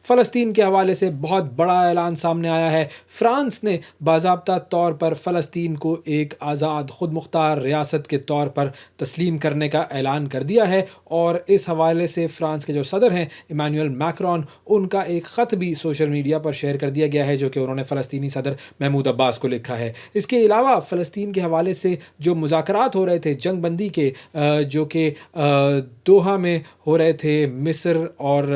फ़लस्तीन के हवाले से बहुत बड़ा ऐलान सामने आया है। फ़्रांस ने बाज़ाब्ता तौर पर फ़लस्तीन को एक आज़ाद ख़ुद मुख्तार रियासत के तौर पर तस्लीम करने का ऐलान कर दिया है और इस हवाले से फ़्रांस के जो सदर हैं इमानुएल मैक्रोन, उनका एक ख़त भी सोशल मीडिया पर शेयर कर दिया गया है जो कि उन्होंने फ़लस्तीनी सदर महमूद अब्बास को लिखा है। इसके अलावा फ़लस्तीन के हवाले से जो मुज़ाकरात हो रहे थे जंग बंदी के, जो कि दोहा में हो रहे थे, मिस्र और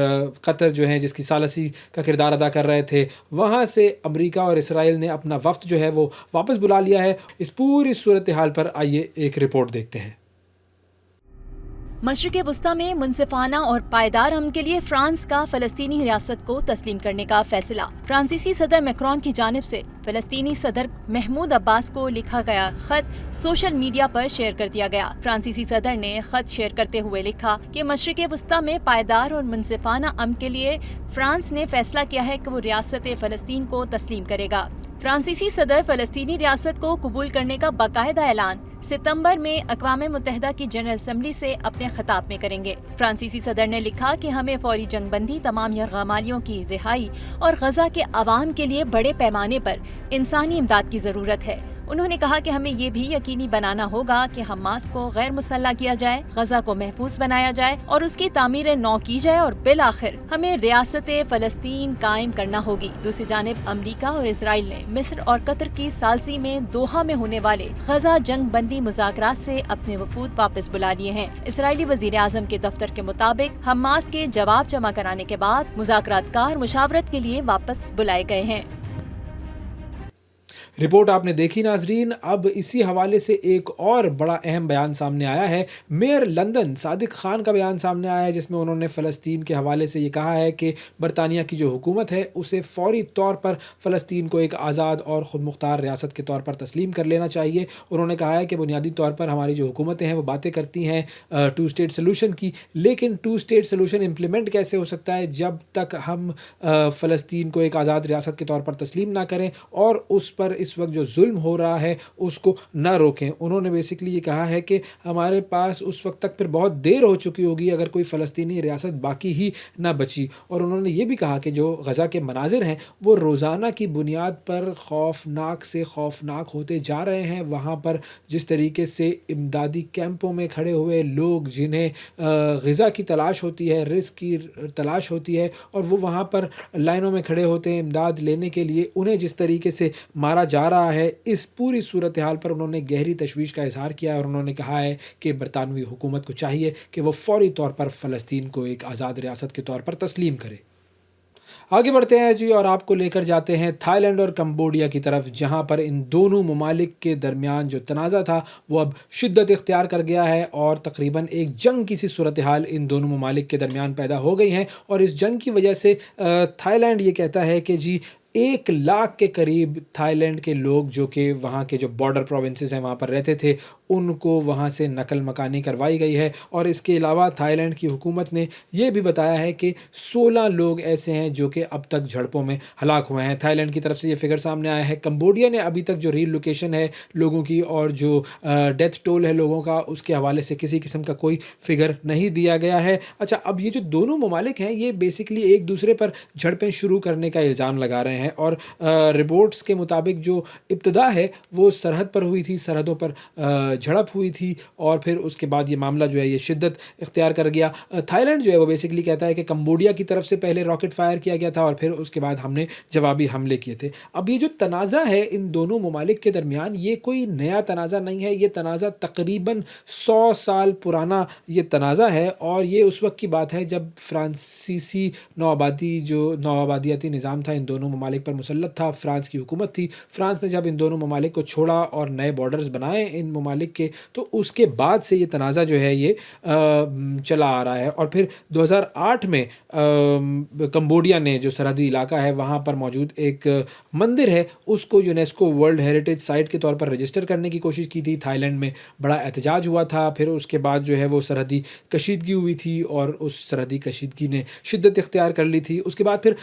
कतर जो हैं जिसकी सालसी का किरदार अदा कर रहे थे, वहाँ से अमेरिका और इसराइल ने अपना वफ़द जो है वो वापस बुला लिया है। इस पूरी सूरत हाल पर आइए एक रिपोर्ट देखते हैं। मशरिक़ वस्ता में मुनसिफाना और पायदार अमन के लिए फ्रांस का फ़लस्तीनी रियासत को तस्लीम करने का फैसला। फ्रांसीसी सदर मैक्रोन की जानिब से फ़लस्तीनी सदर महमूद अब्बास को लिखा गया खत सोशल मीडिया पर शेयर कर दिया गया। फ्रांसीसी सदर ने खत शेयर करते हुए लिखा कि मशरिक़ वस्ता में पायदार और मुनसिफाना अमन के लिए फ्रांस ने फैसला किया है कि वो रियासत फ़लस्तीन को तस्लीम करेगा। फ्रांसीसी सदर फ़लस्तीनी रियासत को कबूल करने का बाकायदा ऐलान सितंबर में अक़वाम मुत्तहिदा की जनरल असम्बली से अपने खिताब में करेंगे। फ्रांसीसी सदर ने लिखा कि हमें फौरी जंगबंदी, तमाम यरग़मालियों की रिहाई और गजा के अवाम के लिए बड़े पैमाने पर इंसानी इमदाद की ज़रूरत है। उन्होंने कहा कि हमें ये भी यकीनी बनाना होगा कि हमास को गैर मुसल्लह किया जाए, गजा को महफूज बनाया जाए और उसकी तामीर नौ की जाए और बिल आखिर हमें रियासत फ़लस्तीन कायम करना होगी। दूसरी जानिब अमरीका और इसराइल ने मिस्र और कतर की सालसी में दोहा में होने वाले गजा जंग बंदी मुज़ाकरात से अपने वफूद वापस बुला लिए हैं। इसराइली वज़ीर आज़म के दफ्तर के मुताबिक हमास के जवाब जमा कराने के बाद मुज़ाकरातकार मुशावरत के लिए वापस बुलाए गए हैं। रिपोर्ट आपने देखी नाजरीन। अब इसी हवाले से एक और बड़ा अहम बयान सामने आया है। मेयर लंदन सादिक खान का बयान सामने आया है जिसमें उन्होंने फ़लस्तीन के हवाले से ये कहा है कि बरतानिया की जो हुकूमत है उसे फ़ौरी तौर पर फ़लस्तीन को एक आज़ाद और ख़ुद मुख्तार रियासत के तौर पर तस्लीम कर लेना चाहिए। उन्होंने कहा है कि बुनियादी तौर पर हमारी जो हुकूमतें हैं वो बातें करती हैं टू स्टेट सलूशन की, लेकिन टू स्टेट सलूशन इम्प्लीमेंट कैसे हो सकता है जब तक हम फ़लस्तीन को एक आज़ाद रियासत के तौर पर तस्लीम ना करें और उस पर इस वक्त जो जुल्म हो रहा है उसको ना रोकें। उन्होंने बेसिकली ये कहा है कि हमारे पास उस वक्त तक फिर बहुत देर हो चुकी होगी अगर कोई फ़लस्तीनी रियासत बाकी ही ना बची। और उन्होंने ये भी कहा कि जो गज़ा के मनाजिर हैं वो रोज़ाना की बुनियाद पर खौफनाक से खौफनाक होते जा रहे हैं। वहाँ पर जिस तरीके से इमदादी कैंपों में खड़े हुए लोग जिन्हें ग़िज़ा की तलाश होती है, रिज़्क़ की तलाश होती है और वो वहाँ पर लाइनों में खड़े होते हैं इमदाद लेने के लिए, उन्हें जिस तरीके से मारा जा रहा है, इस पूरी सूरत हाल पर उन्होंने गहरी तशवीश का इज़हार किया है और उन्होंने कहा है कि बरतानवी हुकूमत को चाहिए कि वो फ़ौरी तौर पर फ़लस्तीन को एक आज़ाद रियासत के तौर पर तस्लीम करे। आगे बढ़ते हैं जी और आपको लेकर जाते हैं थाईलैंड और कंबोडिया की तरफ, जहां पर इन दोनों ममालिक के दरमियान जो तनाज़ा था वो अब शिद्दत इख्तियार कर गया है और तकरीबन एक जंग की सी सूरत हाल इन दोनों ममालिक के दरमियान पैदा हो गई हैं। और इस जंग की वजह से थाईलैंड ये कहता है कि जी 1 लाख के करीब थाईलैंड के लोग जो कि वहाँ के जो बॉर्डर प्रोविंसेस हैं वहाँ पर रहते थे उनको वहाँ से नकल मकानी करवाई गई है। और इसके अलावा थाईलैंड की हुकूमत ने यह भी बताया है कि 16 लोग ऐसे हैं जो कि अब तक झड़पों में हलाक हुए हैं। थाईलैंड की तरफ से ये फिगर सामने आया है। कंबोडिया ने अभी तक जो रीलोकेशन है लोगों की और जो डेथ टोल है लोगों का उसके हवाले से किसी किस्म का कोई फिगर नहीं दिया गया है। अच्छा, अब ये जो दोनों ममालिक हैं ये बेसिकली एक दूसरे पर झड़पें शुरू करने का इल्ज़ाम लगा रहे हैं और रिपोर्ट्स के मुताबिक जो इब्तिदा है वो सरहद पर हुई थी, सरहदों पर झड़प हुई थी और फिर उसके बाद ये मामला जो है ये शिद्दत इख्तियार कर गया। थाईलैंड जो है वो बेसिकली कहता है कि कंबोडिया की तरफ से पहले रॉकेट फायर किया गया था और फिर उसके बाद हमने जवाबी हमले किए थे। अब ये जो तनाज़ा है इन दोनों ममालिक के दरमियान ये कोई नया तनाज़ा नहीं है, ये तनाज़ा तकरीबन 100 साल पुराना ये तनाज़ा है और ये उस वक्त की बात है जब फ्रांसीसी नौआबादियाती निज़ाम था इन दोनों ममालिक पर मुसल्लत था, फ्रांस की हुकूमत थी। फ्रांस ने जब इन दोनों ममालिक को छोड़ा और नए बॉर्डर्स बनाए इन ममालिक के, तो उसके बाद से ये तनाज़ा जो है ये चला आ रहा है। और फिर 2008 में कंबोडिया ने जो सरहदी इलाका है वहाँ पर मौजूद एक मंदिर है उसको यूनेस्को वर्ल्ड हेरिटेज साइट के तौर पर रजिस्टर करने की कोशिश की थी। थाईलैंड में बड़ा एहतजाज हुआ था, फिर उसके बाद जो है वो सरहदी कशीदगी हुई थी और उस सरहदी कशीदगी ने शिद्दत इख्तियार कर ली थी। उसके बाद फिर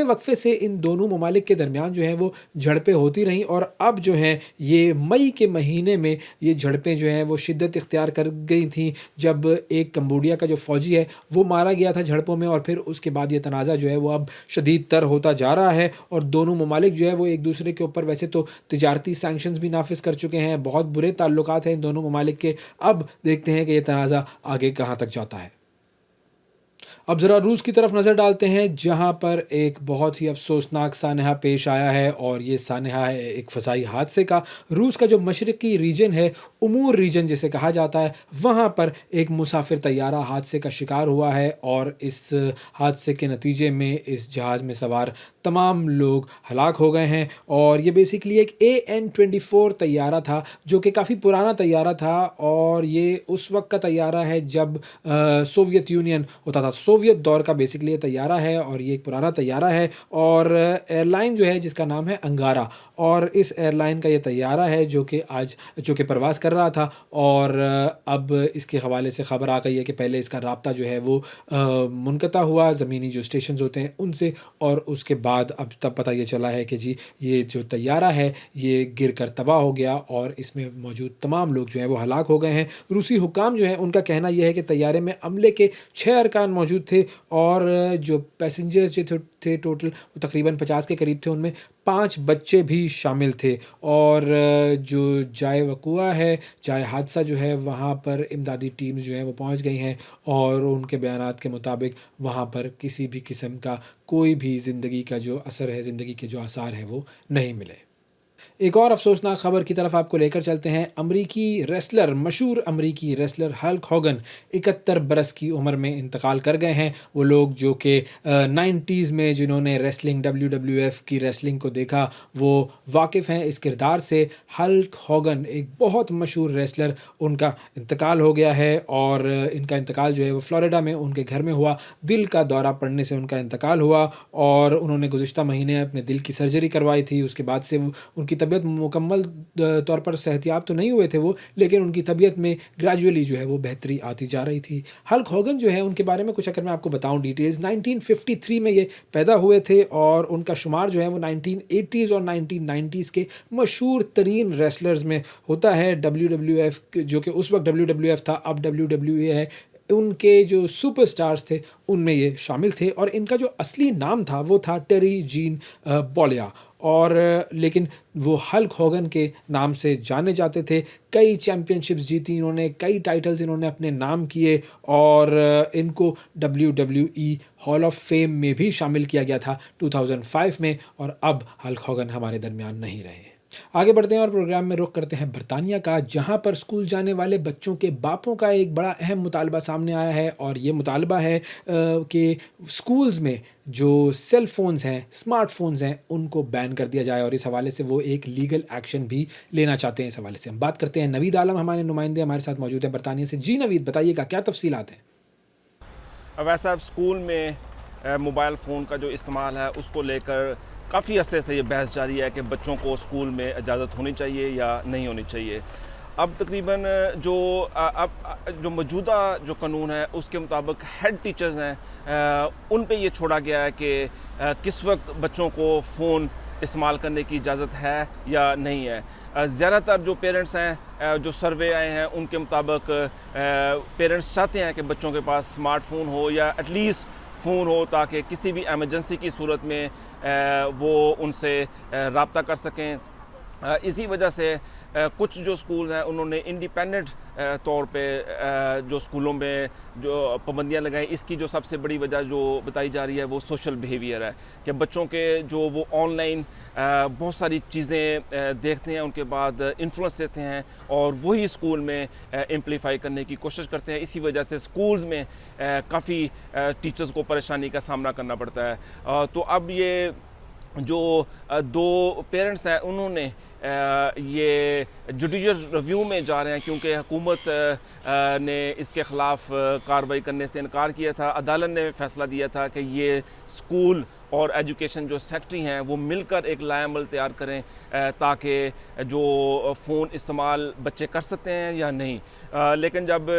वक्फे से इन दोनों ममालिक के दरमियान जो हैं वो झड़पें होती रहीं और अब जो हैं ये मई के महीने में ये झड़पें जो हैं वो शिद्दत इख्तियार कर गई थी, जब एक कंबोडिया का जो फ़ौजी है वो मारा गया था झड़पों में, और फिर उसके बाद ये तनाज़ा जो है वो अब शदीद तर होता जा रहा है और दोनों ममालिक जो है वो एक दूसरे के ऊपर वैसे तो तिजारती सैंक्शंस भी नाफिज कर चुके हैं, बहुत बुरे ताल्लुकात हैं इन दोनों ममालिक के। अब देखते हैं कि ये तनाज़ा आगे कहाँ तक जाता है। अब ज़रा रूस की तरफ नज़र डालते हैं, जहाँ पर एक बहुत ही अफसोसनाक सानहा पेश आया है और ये सानहा है एक फ़ज़ाई हादसे का। रूस का जो मशरक़ी रीजन है, उमूर रीजन जिसे कहा जाता है, वहाँ पर एक मुसाफिर तैयारा हादसे का शिकार हुआ है और इस हादसे के नतीजे में इस जहाज़ में सवार तमाम लोग हलाक हो गए हैं। और ये बेसिकली एक AN-24 तैयारा था जो कि काफ़ी पुराना तैयारा था और ये उस वक्त का तैयारा है जब सोवियत यूनियन होता था। सोवियत दौर का बेसिकली ये तैयारा है और ये एक पुराना तैयारा है और एयरलाइन जो है जिसका नाम है अंगारा, और इस एयरलाइन का ये तैयारा है जो कि परवाज़ कर रहा था। और अब इसके हवाले से ख़बर आ गई है कि पहले इसका राब्ता जो है वो मुनक़ता हुआ ज़मीनी जो स्टेशंस होते हैं उनसे, और उसके बाद अब तब पता ये चला है कि जी ये जो तैयारा है ये गिर कर तबाह हो गया और इसमें मौजूद तमाम लोग जो हैं वो हलाक हो गए हैं। रूसी हुक्काम जो है उनका कहना यह है कि तैयारे में अमले के 6 अरकान मौजूद थे और जो पैसेंजर्स जो थे टोटल वो तकरीबन 50 के करीब थे, उनमें 5 बच्चे भी शामिल थे। और जो जाए वक़ुआ है, जाए हादसा जो है, वहाँ पर इमदादी टीम्स जो हैं वो पहुँच गई हैं और उनके बयानात के मुताबिक वहाँ पर किसी भी किस्म का कोई भी ज़िंदगी का जो असर है, ज़िंदगी के जो आसार हैं वो नहीं मिले। एक और अफसोसनाक खबर की तरफ आपको लेकर चलते हैं। मशहूर अमरीकी रेसलर हल्क होगन 71 बरस की उम्र में इंतकाल कर गए हैं। वो लोग जो कि 90s में जिन्होंने रेसलिंग WWF की रेसलिंग को देखा वो वाकिफ़ हैं इस किरदार से। हल्क होगन एक बहुत मशहूर रेसलर, उनका इंतकाल हो गया है और इनका इंतकाल जो है वो फ्लोरिडा में उनके घर में हुआ। दिल का दौरा पड़ने से उनका इंतकाल हुआ और उन्होंने गुज़िश्ता महीने अपने दिल की सर्जरी करवाई थी। उसके बाद से उनकी तबीयत मुकम्मल तौर पर सेहतियाब तो नहीं हुए थे वो, लेकिन उनकी तबीयत में ग्रेजुअली जो है वो बेहतरी आती जा रही थी। हल्क होगन जो है उनके बारे में कुछ अगर मैं आपको बताऊं डिटेल्स, 1953 में ये पैदा हुए थे और उनका शुमार जो है वो 1980s और 1990s के मशहूर तरीन रेसलर्स में होता है। WWF जो कि उस वक्त WWF था, अब WWE है, उनके जो सुपरस्टार्स थे उनमें ये शामिल थे। और इनका जो असली नाम था वो था टेरी जीन बॉलिया, और लेकिन वो हल्क होगन के नाम से जाने जाते थे। कई चैम्पियनशिप्स जीती इन्होंने, कई टाइटल्स इन्होंने अपने नाम किए और इनको WWE हॉल ऑफ फेम में भी शामिल किया गया था 2005 में। और अब हल्क होगन हमारे दरमियान नहीं रहे। आगे बढ़ते हैं और प्रोग्राम में रुख करते हैं बरतानिया का, जहां पर स्कूल जाने वाले बच्चों के बापों का एक बड़ा अहम मुतालबा सामने आया है। और ये मुतालबा है कि स्कूल्स में जो सेल फ़ोन्स हैं, स्मार्टफोन्स हैं, उनको बैन कर दिया जाए और इस हवाले से वो एक लीगल एक्शन भी लेना चाहते हैं। इस हवाले से हम बात करते हैं। नवीद आलम हमारे नुमाइंदे हमारे साथ मौजूद हैं बरतानिया से। जी नवीद, बताइएगा क्या तफसीलात हैं? वैसे अब स्कूल में मोबाइल फ़ोन का जो इस्तेमाल है उसको लेकर काफ़ी अरसे से ये बहस जारी है कि बच्चों को स्कूल में इजाज़त होनी चाहिए या नहीं होनी चाहिए। अब तकरीबन जो मौजूदा जो कानून है उसके मुताबिक हेड टीचर्स हैं उन पे ये छोड़ा गया है कि किस वक्त बच्चों को फ़ोन इस्तेमाल करने की इजाज़त है या नहीं है। ज़्यादातर जो पेरेंट्स हैं, जो सर्वे आए हैं उनके मुताबिक पेरेंट्स चाहते हैं कि बच्चों के पास स्मार्टफोन हो या एटलीस्ट फ़ोन हो ताकि किसी भी एमरजेंसी की सूरत में वो उनसे रब्ता कर सकें। इसी वजह से कुछ जो स्कूल हैं उन्होंने इंडिपेंडेंट तौर पे जो स्कूलों में जो पाबंदियां लगाई, इसकी जो सबसे बड़ी वजह जो बताई जा रही है वो सोशल बिहेवियर है कि बच्चों के जो वो ऑनलाइन बहुत सारी चीज़ें देखते हैं, उनके बाद इन्फ्लुएंस देते हैं और वही स्कूल में एम्पलीफाई करने की कोशिश करते हैं। इसी वजह से स्कूल्स में काफ़ी टीचर्स को परेशानी का सामना करना पड़ता है। तो अब ये जो 2 पेरेंट्स हैं उन्होंने ये जुडिशल रिव्यू में जा रहे हैं क्योंकि हुकूमत ने इसके ख़िलाफ़ कार्रवाई करने से इनकार किया था। अदालत ने फ़ैसला दिया था कि ये स्कूल और एजुकेशन जो सेक्रेटरी हैं वो मिलकर एक लाएअमल तैयार करें ताकि जो फ़ोन इस्तेमाल बच्चे कर सकते हैं या नहीं। लेकिन जब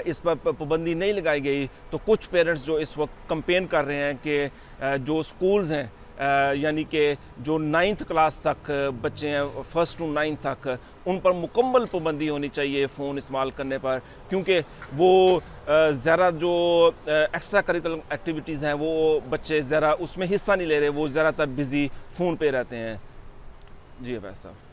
इस पर पाबंदी नहीं लगाई गई तो कुछ पेरेंट्स जो इस वक्त कंपेन कर रहे हैं कि जो स्कूल्स हैं यानी कि जो 9th क्लास तक बच्चे हैं, 1st to 9th तक, उन पर मुकम्मल पाबंदी होनी चाहिए फ़ोन इस्तेमाल करने पर, क्योंकि वो ज़रा जो एक्स्ट्रा करिकुलर एक्टिविटीज़ हैं वो बच्चे ज़रा उसमें हिस्सा नहीं ले रहे, वो ज़्यादातर बिज़ी फ़ोन पे रहते हैं। जी अवैस साहब।